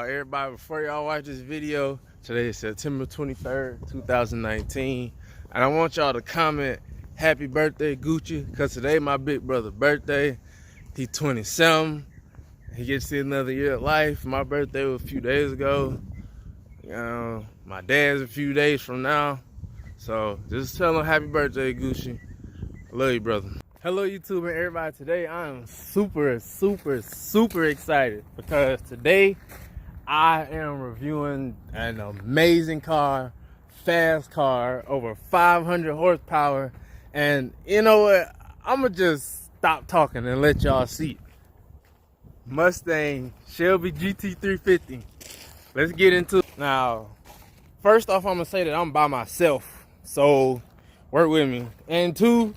everybody, before y'all watch this video, today is September 23rd, 2019, and I want y'all to comment happy birthday Gucci, because today my big brother's birthday. He's 27. He gets to see another year of life. My birthday was a few days ago. My dad's a few days from now. So just tell him happy birthday, Gucci. I love you, brother. Hello, YouTube and everybody. Today I am super excited because today I am reviewing an amazing car, fast car, over 500 horsepower. And you know what? I'm gonna just stop talking and let y'all see it. Mustang Shelby GT350. Let's get into it. Now, first off, I'm gonna say that I'm by myself, so work with me. And two,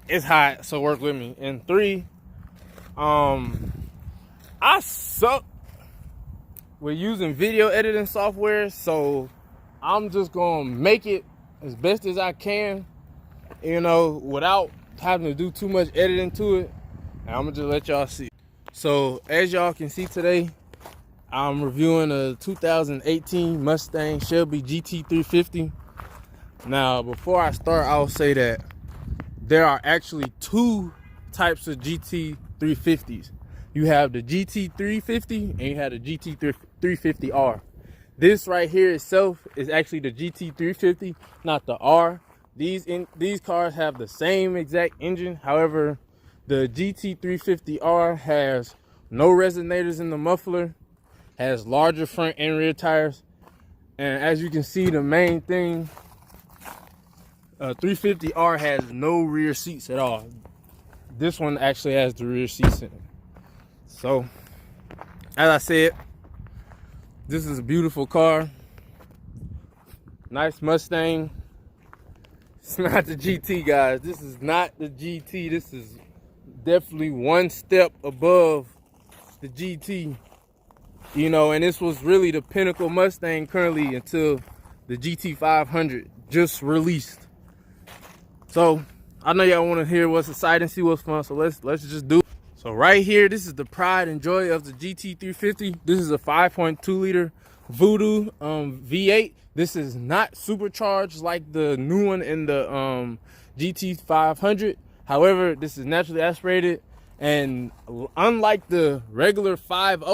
it's hot, so work with me. And three, I suck with using video editing software, so I'm just gonna make it as best as I can, you know, without having to do too much editing to it. And I'm gonna just let y'all see. So as y'all can see today, I'm reviewing a 2018 Mustang Shelby GT350. Now, before I start, I'll say that there are actually two types of GT350s. You have the GT350 and you have the GT350R. This right here itself is actually the GT350, not the R. These cars have the same exact engine. However, the GT350R has no resonators in the muffler, has larger front and rear tires, and as you can see, the main thing, 350R has no rear seats at all. This one actually has the rear seats in it. So, as I said, this is a beautiful car. Nice Mustang. It's not the GT, guys. This is not the GT. This is definitely one step above the GT. You know, and this was really the pinnacle Mustang currently until the GT500 just released. So I know y'all want to hear what's exciting, see what's fun. So let's just do it. So right here, this is the pride and joy of the GT350. This is a 5.2 liter Voodoo V8. This is not supercharged like the new one in the GT500. However, this is naturally aspirated, and unlike the regular 5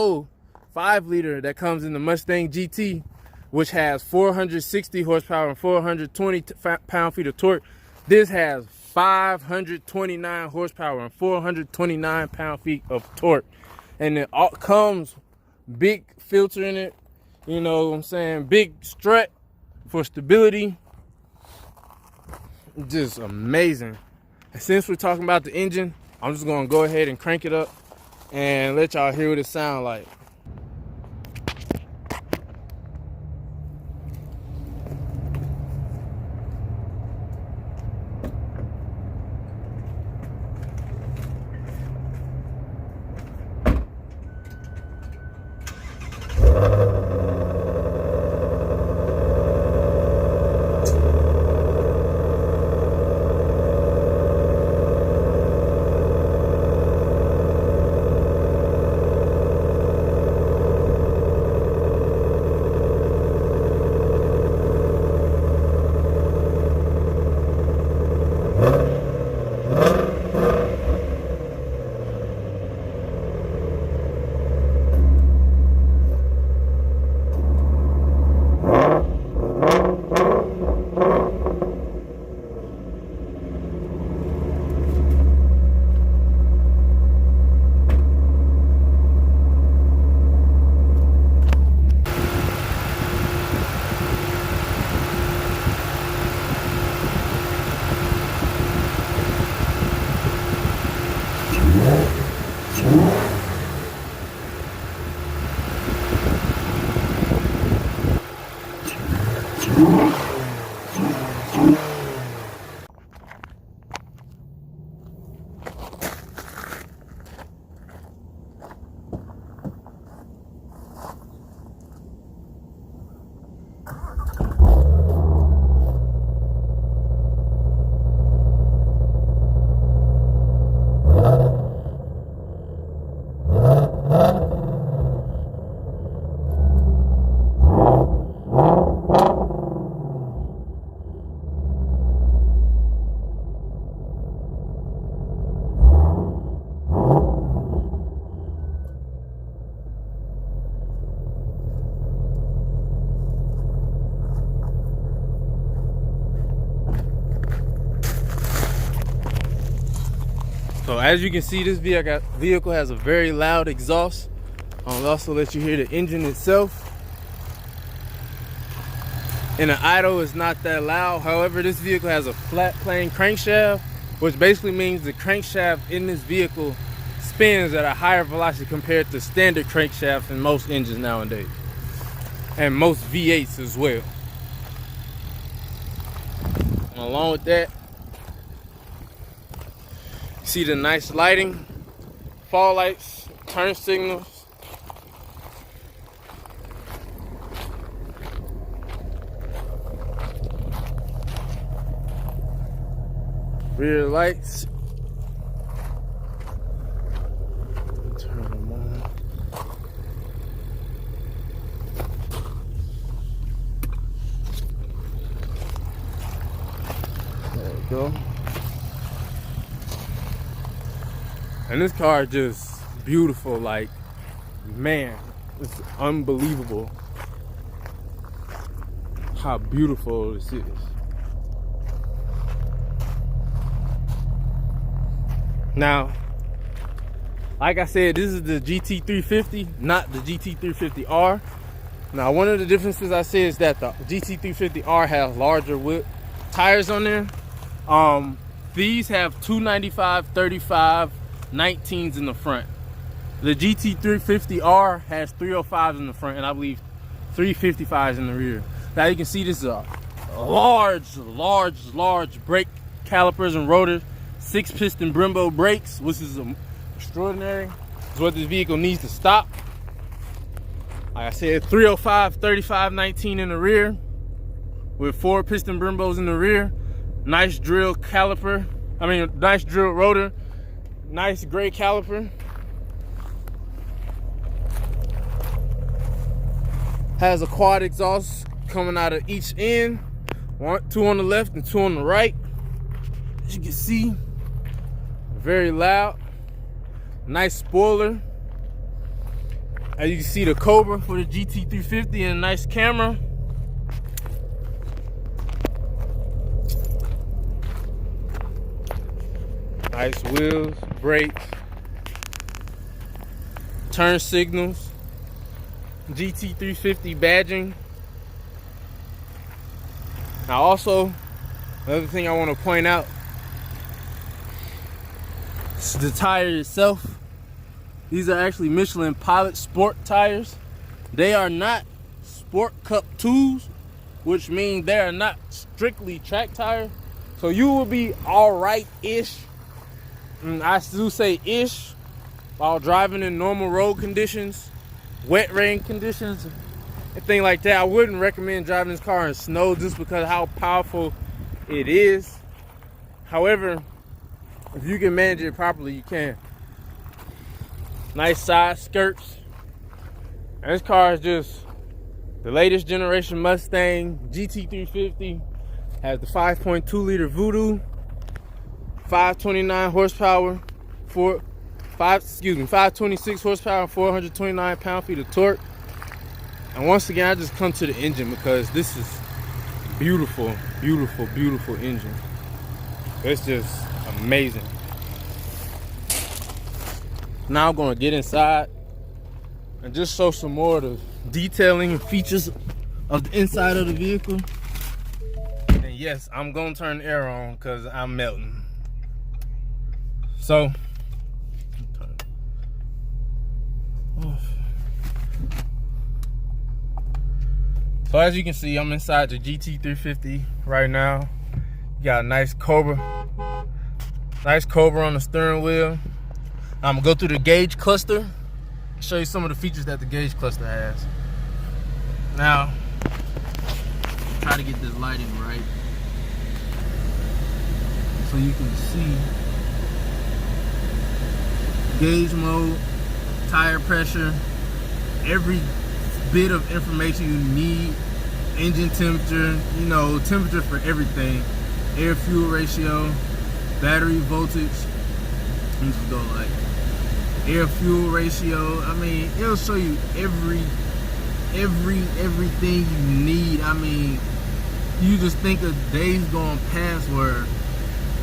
liter that comes in the Mustang GT, which has 460 horsepower and 420 pound-feet of torque, this has 529 horsepower and 429 pound-feet of torque. And it all comes big filter in it, you know what I'm saying, big strut for stability. Just amazing. And since we're talking about the engine, I'm just gonna go ahead and crank it up and let y'all hear what it sounds like. So as you can see, this vehicle has a very loud exhaust. I'll also let you hear the engine itself. And the idle is not that loud. However, this vehicle has a flat plane crankshaft, which basically means the crankshaft in this vehicle spins at a higher velocity compared to standard crankshafts in most engines nowadays. And most V8s as well. And along with that, you see the nice lighting, fog lights, turn signals. Rear lights. Turn them on. There we go. And this car is just beautiful. Like, man, it's unbelievable how beautiful this is. Now, like I said, this is the GT350, not the GT350R. Now, one of the differences I said is that the GT350R has larger width tires on there. These have 295, 35, 19s in the front. The GT350R has 305s in the front, and I believe 355s in the rear. Now you can see this is a large brake calipers and rotors. 6-piston Brembo brakes, which is extraordinary. It's what this vehicle needs to stop. Like I said, 305, 35, 19 in the rear with 4-piston Brembos in the rear. Nice drill caliper. Nice drill rotor. Nice gray caliper. Has a quad exhaust coming out of each end. Two on the left and two on the right. As you can see, very loud. Nice spoiler. As you can see, the Cobra for the GT350 and a nice camera. Nice wheels, brakes, turn signals, GT350 badging. Now also, another thing I want to point out, the tire itself. These are actually Michelin Pilot Sport tires. They are not Sport Cup 2s, which means they are not strictly track tires. So you will be alright-ish. I do say ish while driving in normal road conditions, wet rain conditions, and things like that. I wouldn't recommend driving this car in snow just because of how powerful it is. However, if you can manage it properly, you can. Nice side skirts. And this car is just the latest generation Mustang GT350. Has the 5.2 liter Voodoo, 529 horsepower, 526 horsepower, 429 pound-feet of torque. And once again, I just come to the engine because this is beautiful, beautiful, beautiful engine. It's just amazing. Now I'm going to get inside and just show some more of the detailing and features of the inside of the vehicle. And yes, I'm going to turn the air on because I'm melting. So as you can see, I'm inside the GT350 right now. You got a nice Cobra on the steering wheel. I'm gonna go through the gauge cluster, show you some of the features that the gauge cluster has. Now, try to get this lighting right so you can see gauge mode, tire pressure, every bit of information you need, engine temperature, temperature for everything, air fuel ratio, battery voltage. Let's go like air fuel ratio. It'll show you everything you need. You just think of days going past where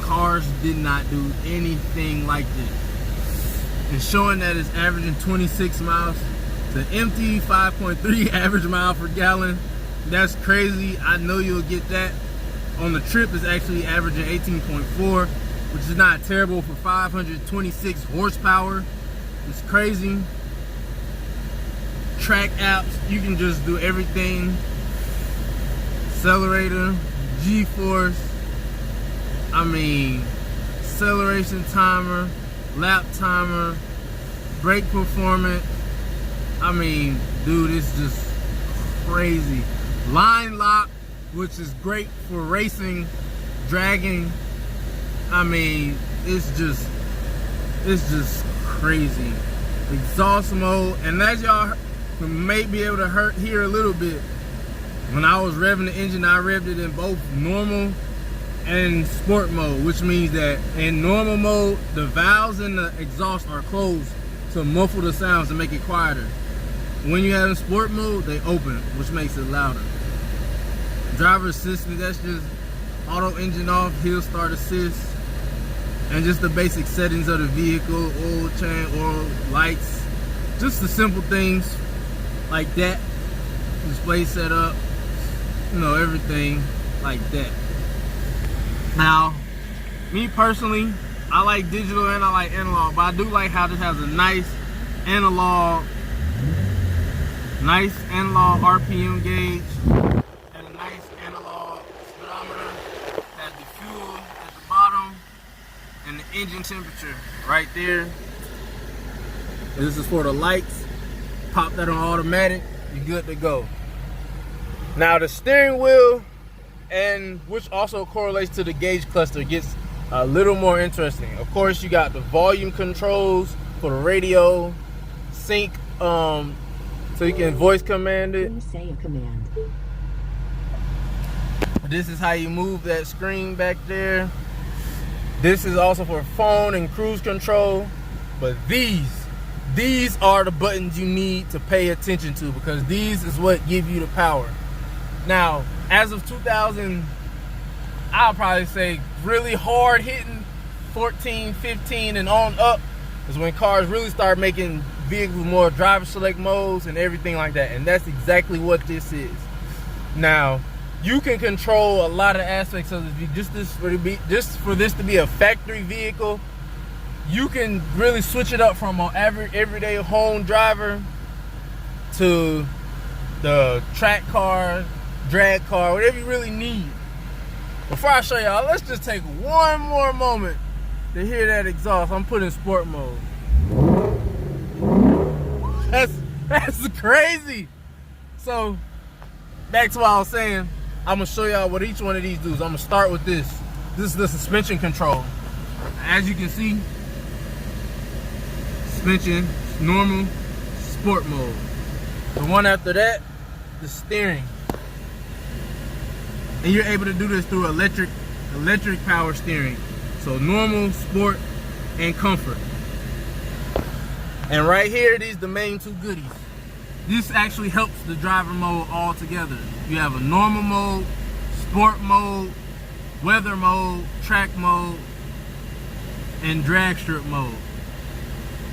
cars did not do anything like this. And showing that it's averaging 26 miles. The empty 5.3 average mile per gallon. That's crazy. I know you'll get that. On the trip, it's actually averaging 18.4, which is not terrible for 526 horsepower. It's crazy. Track apps, you can just do everything. Accelerator, G-force, acceleration timer, lap timer, brake performance. Dude, it's just crazy. Line lock, which is great for racing, dragging. It's just crazy. Exhaust mode, and as y'all may be able to hear a little bit, when I was revving the engine, I revved it in both normal and sport mode, which means that in normal mode, the valves in the exhaust are closed to muffle the sounds and make it quieter. When you have in sport mode, they open, which makes it louder. Driver assistance, that's just auto engine off, hill start assist, and just the basic settings of the vehicle, oil change, oil, lights, just the simple things like that. Display setup, everything like that. Now, me personally, I like digital and I like analog, but I do like how this has a nice analog RPM gauge and a nice analog speedometer. Has the fuel at the bottom and the engine temperature right there. This is for the lights. Pop that on automatic, you're good to go. Now the steering wheel, and which also correlates to the gauge cluster, gets a little more interesting. Of course, you got the volume controls for the radio, sync, so you can voice command it. Say a command. This is how you move that screen back there. This is also for phone and cruise control. But these are the buttons you need to pay attention to, because these is what give you the power. Now, as of 2000, I'll probably say really hard hitting 14, 15 and on up is when cars really start making vehicles more driver select modes and everything like that. And that's exactly what this is. Now, you can control a lot of aspects of this. Just for this to be a factory vehicle, you can really switch it up from an everyday home driver to the track car, drag car, whatever you really need. Before I show y'all, let's just take one more moment to hear that exhaust. I'm putting sport mode. That's crazy. So back to what I was saying, I'm gonna show y'all what each one of these does. I'm gonna start with this. This is the suspension control. As you can see, suspension, normal, sport mode. The one after that, the steering. And you're able to do this through electric power steering. So normal, sport, and comfort. And right here, these are the main two goodies. This actually helps the driver mode all together. You have a normal mode, sport mode, weather mode, track mode, and drag strip mode.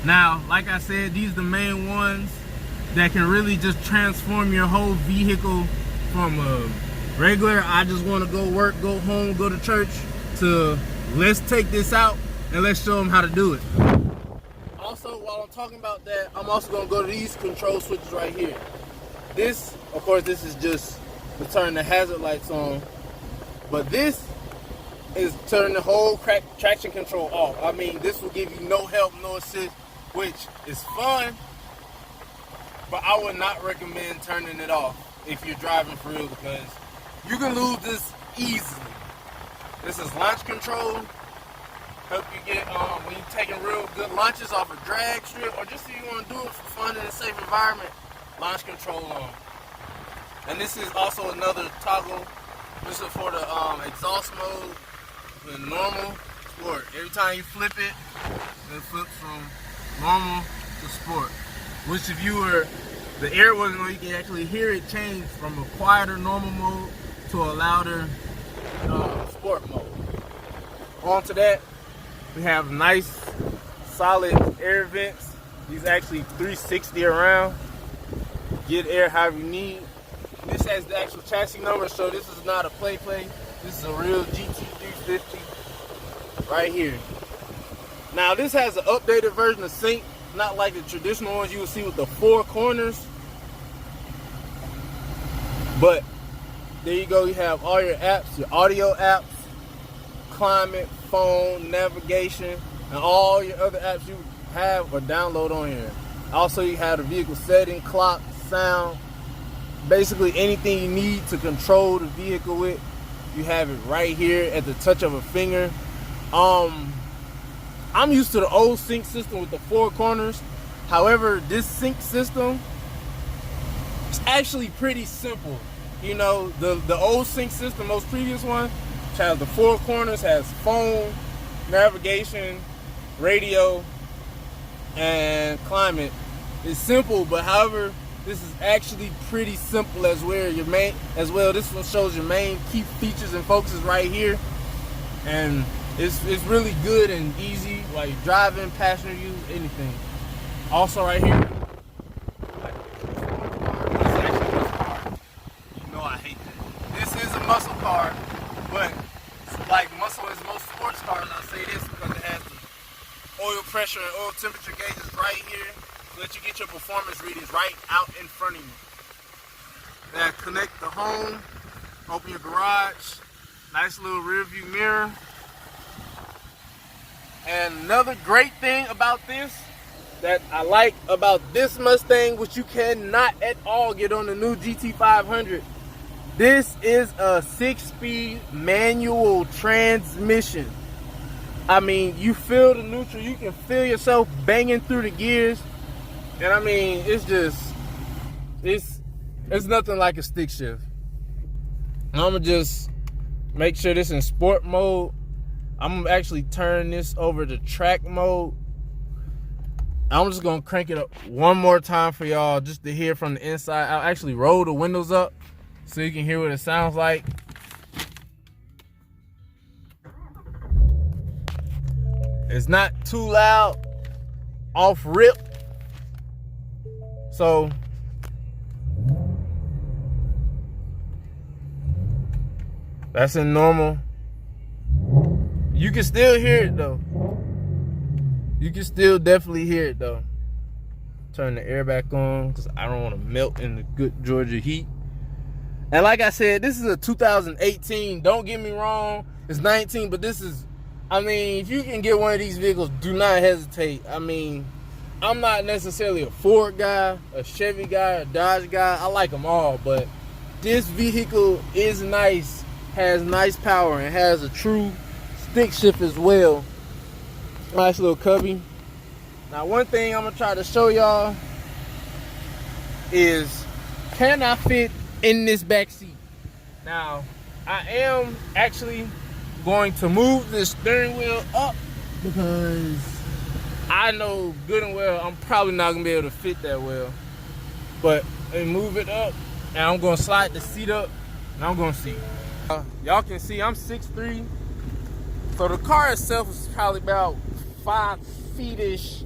Now, like I said, these are the main ones that can really just transform your whole vehicle from a regular, I just want to go work, go home, go to church, to let's take this out and let's show them how to do it. Also, while I'm talking about that, I'm also going to go to these control switches right here. This, of course, this is just to turn the hazard lights on, but this is turn the whole traction control off. This will give you no help, no assist, which is fun, but I would not recommend turning it off if you're driving for real, because you can lose this easily. This is launch control. Help you get when you're taking real good launches off a drag strip, or just if you want to do it for fun in a safe environment, launch control on. And this is also another toggle. This is for the exhaust mode, the normal, sport. Every time you flip it, it flips from normal to sport. Which if you were, the air wasn't on, you can actually hear it change from a quieter normal mode to a louder sport mode. onto that, we have nice solid air vents. These actually 360 around. Get air however you need. This has the actual chassis number, so this is not a play. This is a real gt350 right here. Now this has an updated version of sync, not like the traditional ones you will see with the 4 corners. But there you go, you have all your apps, your audio apps, climate, phone, navigation, and all your other apps you have or download on here. Also, you have the vehicle setting, clock, sound, basically anything you need to control the vehicle with, you have it right here at the touch of a finger. I'm used to the old sync system with the 4 corners. However, this sync system is actually pretty simple. You know, the old sync system, most previous one, which has the 4 corners, has phone, navigation, radio, and climate. It's simple, but however, this is actually pretty simple as well. This one shows your main key features and focuses right here, and it's really good and easy, like driving, passenger use, anything. Also right here, I hate that. This is a muscle car, but like muscle is most sports cars. I say this because it has the oil pressure and oil temperature gauges right here, so that you get your performance readings right out in front of you. Now connect the home, open your garage, nice little rear view mirror. And another great thing about this that I like about this Mustang, which you cannot at all get on the new GT500, this is a 6-speed manual transmission. I mean, you feel the neutral, you can feel yourself banging through the gears. And I mean, it's nothing like a stick shift. I'm gonna just make sure this in sport mode. I'm gonna actually turn this over to track mode. I'm just gonna crank it up one more time for y'all just to hear from the inside. I'll actually roll the windows up so you can hear what it sounds like. It's not too loud off rip. So that's in normal. You can still hear it though. You can still definitely hear it though. Turn the air back on because I don't want to melt in the good Georgia heat. And like I said, this is a 2018. Don't get me wrong, it's 19, but this is, I mean, if you can get one of these vehicles, do not hesitate. I mean, I'm not necessarily a Ford guy, a Chevy guy, a Dodge guy. I like them all, but this vehicle is nice, has nice power, and has a true stick shift as well. Nice little cubby. Now, one thing I'm gonna try to show y'all is, can I fit in this back seat? Now, I am actually going to move this steering wheel up because I know good and well I'm probably not gonna be able to fit that well. But move it up, and I'm gonna slide the seat up, and I'm gonna see. Y'all can see I'm 6'3", so the car itself is probably about 5 feet-ish.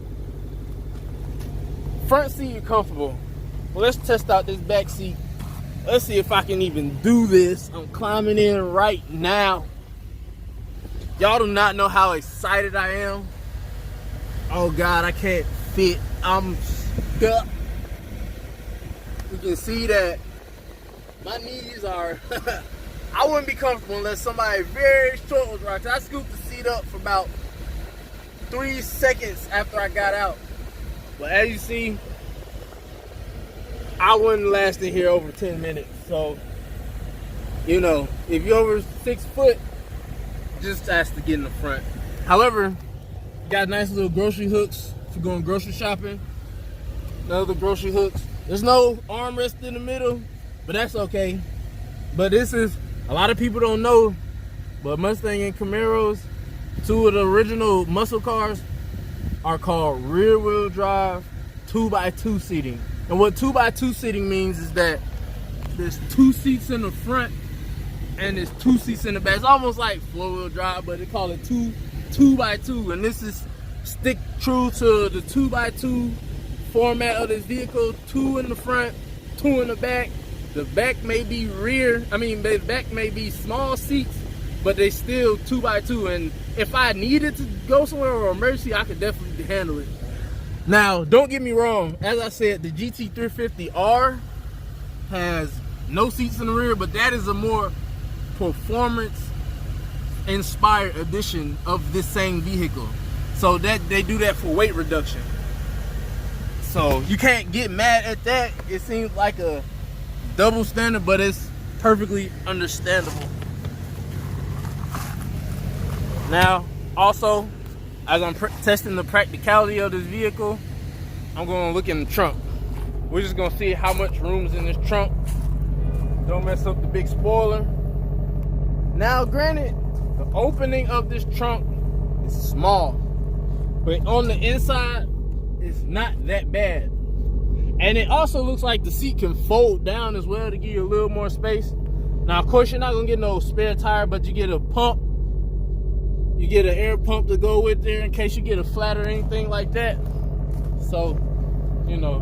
Front seat, you're comfortable. Well, let's test out this back seat. Let's see if I can even do this. I'm climbing in right now. Y'all do not know how excited I am. Oh God, I can't fit. I'm stuck. You can see that my knees are, I wouldn't be comfortable unless somebody very short was right. I scooped the seat up for about 3 seconds after I got out. But as you see, I wouldn't last in here over 10 minutes. So, you know, if you're over 6 foot, just ask to get in the front. However, got nice little grocery hooks if you're going grocery shopping. Another grocery hooks. There's no armrest in the middle, but that's okay. But this is, a lot of people don't know, but Mustang and Camaros, 2 of the original muscle cars, are called rear wheel drive 2x2 seating. And what 2x2 seating means is that there's 2 seats in the front and there's 2 seats in the back. It's almost like 4-wheel drive, but they call it 2x2, and this is stick true to the 2x2 format of this vehicle. 2 in the front, 2 in the back. The back may be the back may be small seats, but they still 2x2, and if I needed to go somewhere or emergency, I could definitely handle it. Now, don't get me wrong, as I said, the GT350R has no seats in the rear, but that is a more performance inspired edition of this same vehicle. So that they do that for weight reduction. So you can't get mad at that. It seems like a double standard, but it's perfectly understandable. Now, also, as I'm testing the practicality of this vehicle, I'm going to look in the trunk. We're just going to see how much room is in this trunk. Don't mess up the big spoiler. Now, granted, the opening of this trunk is small, but on the inside, it's not that bad. And it also looks like the seat can fold down as well to give you a little more space. Now, of course, you're not going to get no spare tire, but you get a pump. You get an air pump to go with there in case you get a flat or anything like that. So, you know,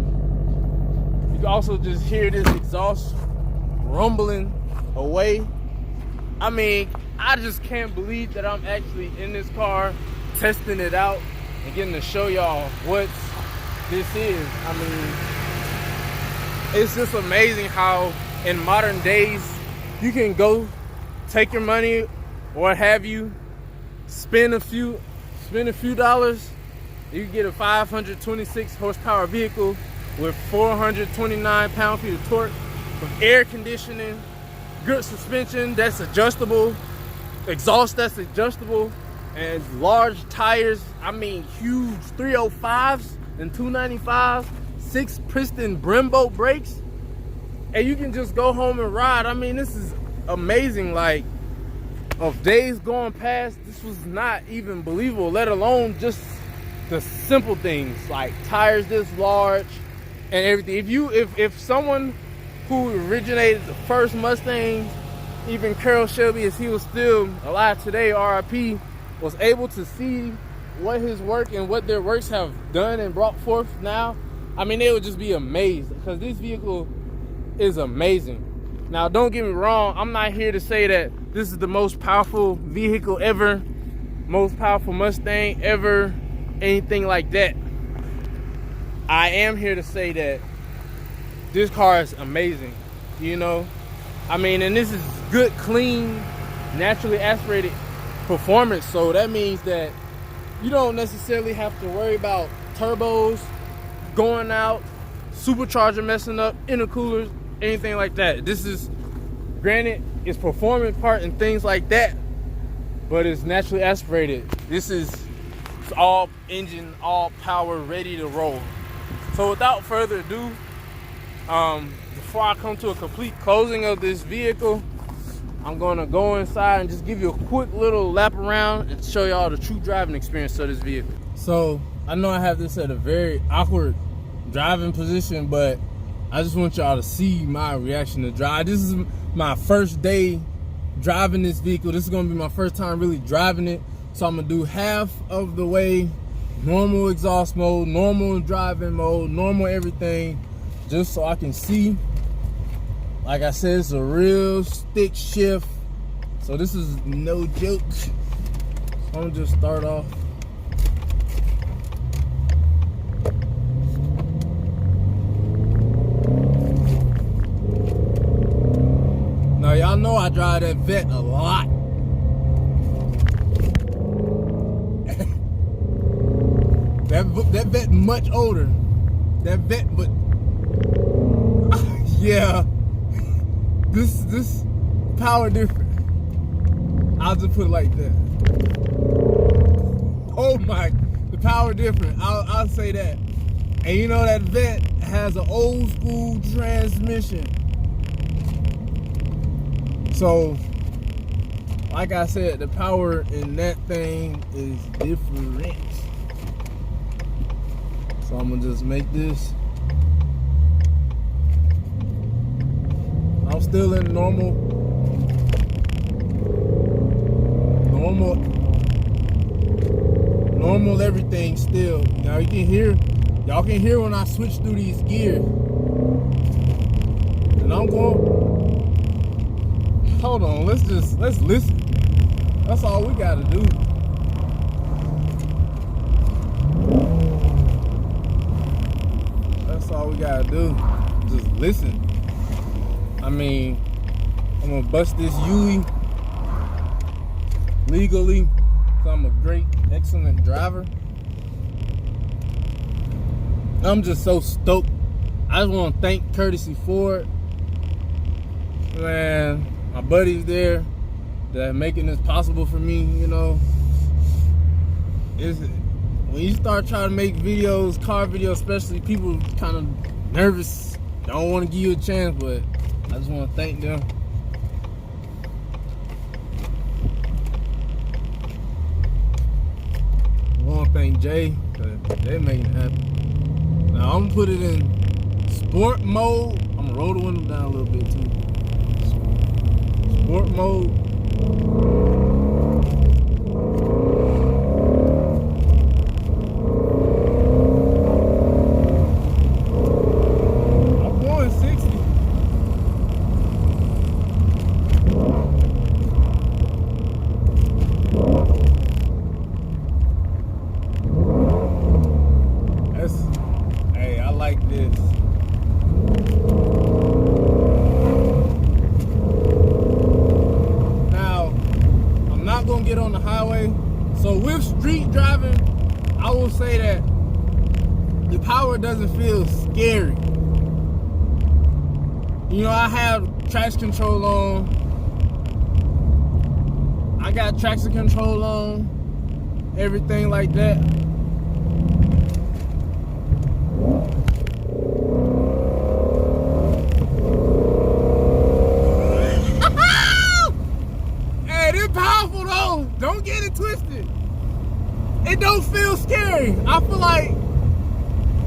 you can also just hear this exhaust rumbling away. I mean, I just can't believe that I'm actually in this car testing it out and getting to show y'all what this is. I mean, it's just amazing how in modern days you can go take your money or what have you, spend a few dollars, you can get a 526 horsepower vehicle with 429 pound-feet of torque, with air conditioning, good suspension that's adjustable, exhaust that's adjustable, and large tires. I mean, huge 305s and 295s, 6-piston Brembo brakes, and you can just go home and ride. I mean, this is amazing. Like, of days going past, this was not even believable, let alone just the simple things like tires this large and everything. If someone who originated the first Mustang, even Carroll Shelby, as he was still alive today, RIP, was able to see what his work and what their works have done and brought forth now, I mean, they would just be amazed, because this vehicle is amazing. Now, don't get me wrong, I'm not here to say that this is the most powerful vehicle ever, most powerful Mustang ever, anything like that. I am here to say that this car is amazing, you know? I mean, and this is good, clean, naturally aspirated performance, so that means that you don't necessarily have to worry about turbos going out, supercharger messing up, intercoolers, anything like that. This is, granted, it's performance part and things like that, but it's naturally aspirated. This is all engine, all power, ready to roll. So without further ado, before I come to a complete closing of this vehicle, I'm gonna go inside and just give you a quick little lap around and show y'all the true driving experience of this vehicle. So I know I have this at a very awkward driving position, but I just want y'all to see my reaction to drive. This is my first day driving this vehicle. This is gonna be my first time really driving it. So I'm gonna do half of the way normal exhaust mode, normal driving mode, normal everything, just so I can see. Like I said, it's a real stick shift, so this is no joke. So I'm gonna just start off. Now y'all know I drive that Vet a lot. that Vet much older. That Vet, but yeah. This power different. I'll just put it like that. Oh my, the power different. I'll say that. And you know that Vet has an old school transmission. So, like I said, the power in that thing is different. So I'm gonna just make this. I'm still in normal normal everything still. Now y'all can hear when I switch through these gears. And I'm going, hold on, let's listen. That's all we gotta do. That's all we gotta do. Just listen. I mean, I'm gonna bust this Yui legally, because I'm a great, excellent driver. I'm just so stoked. I just want to thank Courtesy Ford. Man, my buddies there that are making this possible for me, you know. When you start trying to make videos, car videos especially, people kind of nervous, don't want to give you a chance, but I just want to thank them. I want to thank Jay, because they're making it happen. Now I'm gonna put it in sport mode. I'm gonna roll the window down a little bit too. Sport mode. I'm going 60. Hey, I like this. Now, I'm not gonna get on the highway. So with street driving, I will say that the power doesn't feel scary. You know, I have traction control on. I got traction control on, everything like that. Powerful though, don't get it twisted. It don't feel scary. I feel like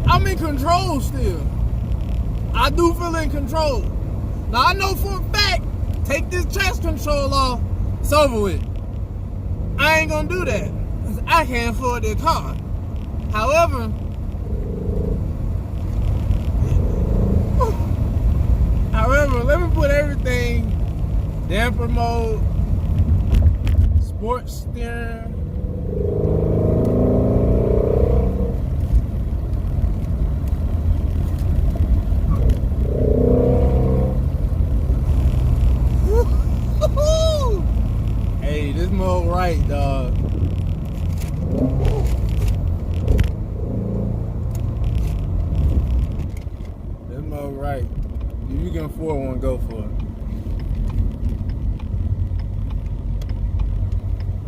I'm in control still. I do feel in control. Now I know for a fact, take this traction control off, it's over with. I ain't gonna do that, because I can't afford their car. However, let me put everything damper mode, sports steering. Hey, this mode right, dog. This mode right. If you can afford one, go for it.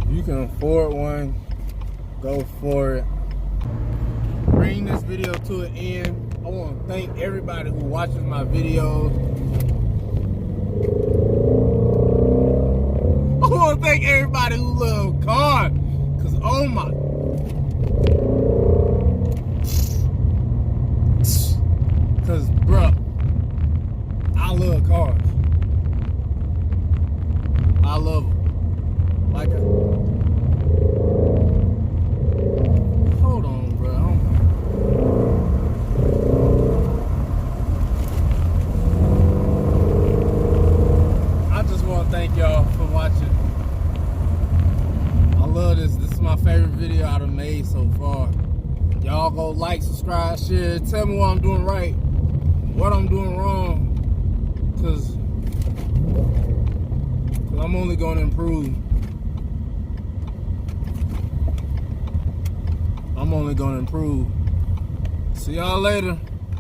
You can afford one, go for it. Bring this video to an end. I want to thank everybody who watches my videos. I want to thank everybody who loves cars, because oh my, because bruh, I love cars. I love them. Like hold on, bro. I just want to thank y'all for watching. I love this. This is my favorite video I've made so far. Y'all go like, subscribe, share. Tell me what I'm doing right, what I'm doing wrong, because I'm only going to improve. I'm only gonna improve. See y'all later.